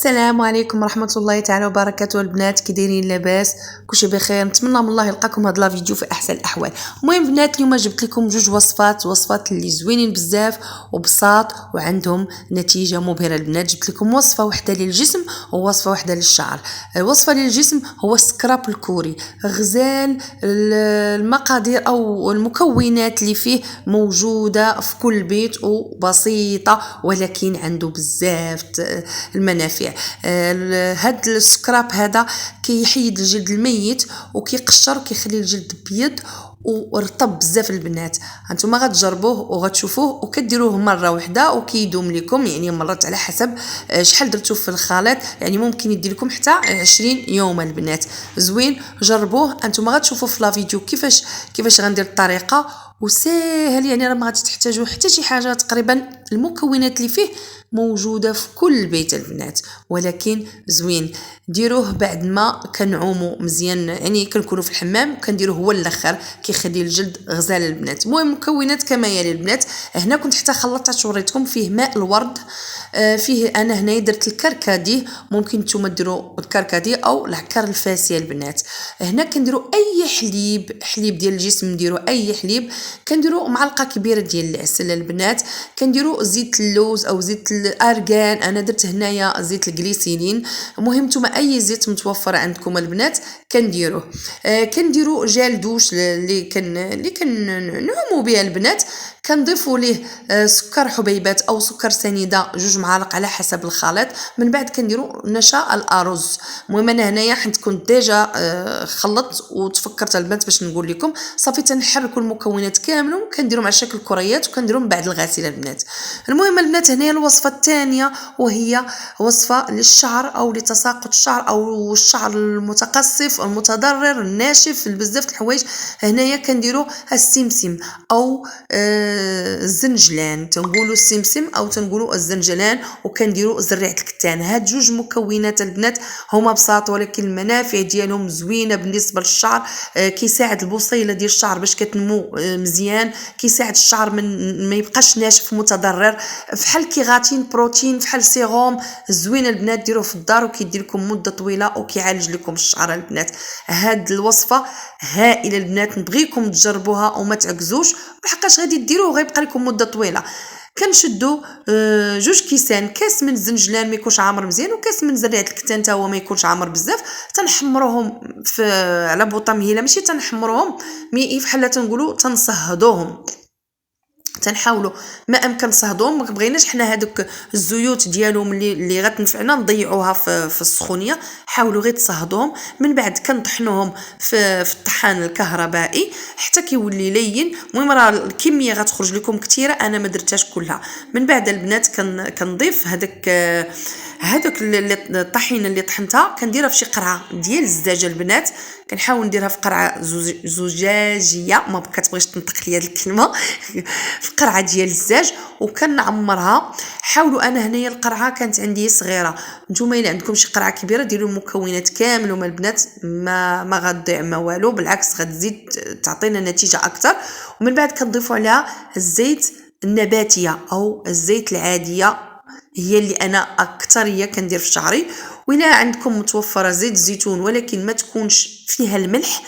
السلام عليكم ورحمه الله تعالى وبركاته. البنات كي دايرين؟ لاباس؟ كلشي بخير؟ نتمنى من الله يلقاكم هاد لا فيديو في احسن الاحوال. المهم بنات اليوم جبت لكم جوج وصفات اللي زوينين بزاف وبساط وعندهم نتيجه مبهره. البنات جبت لكم وصفه واحده للجسم ووصفه واحده للشعر. الوصفه للجسم هو السكراب الكوري. غزال المقادير او المكونات اللي فيه موجوده في كل بيت وبسيطه ولكن عنده بزاف المنافع. هاد السكراب هذا كيحيد الجلد الميت وكيقشر وكيخلي الجلد بيض ورطب بزاف. البنات هانتوما غتجربوه وغتشوفوه وكديروه مره واحده وكيدوم لكم، يعني مرات على حسب شحال درتو في الخليط، يعني ممكن يدير لكم حتى 20 يوم. البنات زوين، جربوه. هانتوما غتشوفوا في لا فيديو كيفاش غندير الطريقه وسهل، يعني راه ما غاديش تحتاجوا حتى شي حاجه. تقريبا المكونات اللي فيه موجوده في كل بيت البنات، ولكن زوين. ديروه بعد ما كنعوموا مزيان، يعني كنكونوا في الحمام كنديروه هو الاخر كيخلي الجلد غزال. البنات المهم المكونات كما يلي. البنات هنا كنت حتى خلطت وريتكم فيه ماء الورد، فيه انا هنا درت الكركديه، ممكن نتوما ديروا الكركديه او العكر الفاسي. البنات هنا كنديروا اي حليب ديال الجسم، نديروا اي حليب. كنديروا معلقه كبيره ديال العسل. البنات كنديروا زيت اللوز او زيت الارغان، انا درت هنايا زيت الجليسيلين. المهم نتوما اي زيت متوفر عندكم البنات كنديروه. كنديروا جال دوش اللي كنعوموا بها. البنات كنضيفوا ليه سكر حبيبات او سكر سنيده 2 معالق على حسب الخليط. من بعد كنديروا نشا الارز. المهم انا هنايا حيت كنت ديجا خلطت وتفكرت البنات باش نقول لكم صافي تنحركوا المكونات كاملين وكنديرهم على شكل كريات وكنديرهم بعد الغسيل. البنات المهم البنات هنايا الوصفه الثانيه وهي وصفه للشعر او لتساقط الشعر او الشعر المتقصف المتضرر الناشف بزاف الحوايج. هنايا كنديروا السمسم او الزنجلان، تنقولوا السمسم او تنقولوا الزنجلان، وكنديروا زريعه الكتان. هاد جوج مكونات البنات هما بساط ولكن المنافع ديالهم زوينه بالنسبه للشعر. كيساعد البصيله ديال الشعر باش كتنمو مزيان، كيساعد الشعر ما يبقاش ناشف متضرر، فحال كيغاتين بروتين فحال سيروم. زوين البنات، ديروه في الدار وكيدير لكم مده طويله وكيعالج لكم الشعر. البنات هاد الوصفه هائله البنات، نبغيكم تجربوها وما تعكزوش لحقاش غادي ديروه غيبقى لكم مده طويله. كنشدوا 2 كيسان، كاس من الزنجلان ما يكونش عامر مزيان وكاس من زريعه الكتان حتى هو ما يكونش عامر بزاف. تنحمروهم على بوطه مهيله، ماشي تنحمروهم مي بحال تنقولوا تنصهدوهم، تنحاولوا ما امكن نصهدوهم. ما بغيناش حنا هذوك الزيوت ديالهم اللي غتنفعنا نضيعوها في السخونيه. حاولوا غير تصهدوهم. من بعد كنطحنوهم في الطحان الكهربائي حتى كيولي لين. المهم راه الكميه غتخرج لكم كثيره، انا ما درتهاش كلها. من بعد البنات كنضيف هذوك الطحينه اللي طحنتها كنديرها في شي قرعه ديال الزجاج. البنات كنحاول نديرها في قرعه زجاجيه، ما كتبغيش تنطق لي هذه الكلمه في قرعه ديال الزجاج وكنعمرها. حاولوا، انا هنايا القرعه كانت عندي صغيره، نتوما الا عندكم شي قرعه كبيره ديروا المكونات كامل وما البنات ما غتضيع ما والو، بالعكس غتزيد تعطينا نتيجه اكثر. ومن بعد كنضيفوا عليها الزيت النباتيه او الزيت العاديه، هي اللي انا اكثريه كندير في شعري. وإلا عندكم متوفره زيت الزيتون ولكن ما تكونش فيها الملح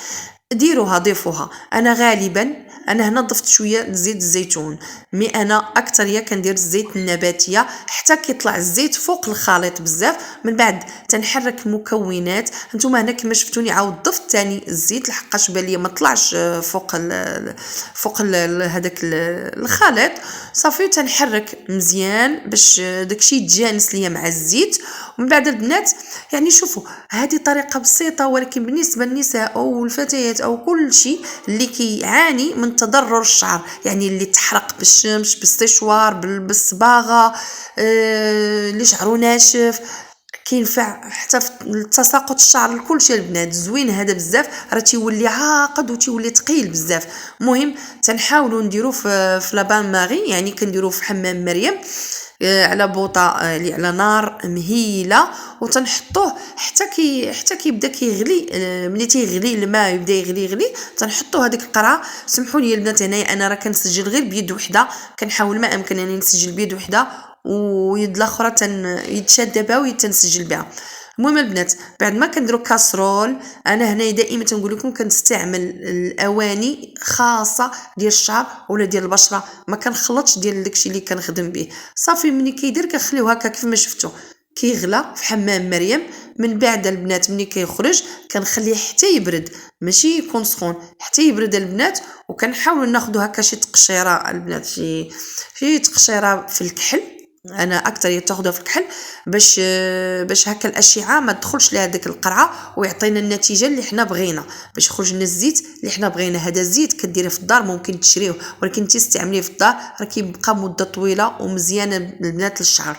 ديروها ضيفوها. انا غالبا هنا ضفت شويه زيت الزيتون، مي انا اكثريه كندير الزيت النباتيه حتى كيطلع الزيت فوق الخليط بزاف. من بعد تنحرك المكونات. نتوما هنا كما شفتوني عاود ضفت ثاني الزيت لحقاش بان لي ما طلعش فوق هذاك الخليط. صافي تنحرك مزيان باش داكشي يتجانس ليا مع الزيت. ومن بعد البنات يعني شوفوا هذه طريقه بسيطه ولكن بالنسبه للنساء او الفتيات او كل شيء اللي كيعاني من تضرر الشعر، يعني اللي تحرق بالشمس بالسيشوار بالصباغه، اللي شعره ناشف، كينفع حتى في تساقط الشعر لكل شيء. البنات زوين هذا بزاف، راه تيولي عاقد وتيولي ثقيل بزاف. المهم تنحاولوا نديرو في لابان ماري، يعني كنديرو في حمام مريم على بوطه اللي على نار مهيله وتنحطوه حتى كيبدا كيغلي. ملي تيغلي الماء يبدا يغلي تنحطوا هذيك القرعه. سمحوا لي البنات هنايا انا راه كنسجل غير بيد وحده، كنحاول ما امكن انني نسجل بيد وحده ويد الاخرى يتشاد بها ويتنسجل بها. المهم البنات بعد ما كنديروا كاسرول، انا هنا دائما تنقول لكم كنستعمل الاواني خاصه ديال الشعر ولا ديال البشره، ما كنخلطش ديال داكشي اللي كنخدم به. صافي ملي كيدير كنخليوه هكا كيف ما شفتوا كيغلى في حمام مريم. من بعد البنات ملي كيخرج كنخليه حتى يبرد، ماشي يكون سخون، حتى يبرد البنات. وكنحاولوا ناخذوا هكا شي تقشيره البنات، شي تقشيره في الكحل، انا اكثر تاخذها في الكحل باش هكا الاشعه ما تدخلش لها ديك القرعه ويعطينا النتيجه اللي حنا بغينا، باش يخرج لنا الزيت اللي حنا بغينا. هذا الزيت كديريه في الدار ممكن تشريوه، ولكن تستعمليه في الدار راه كيبقى مده طويله ومزيان البنات للشعر.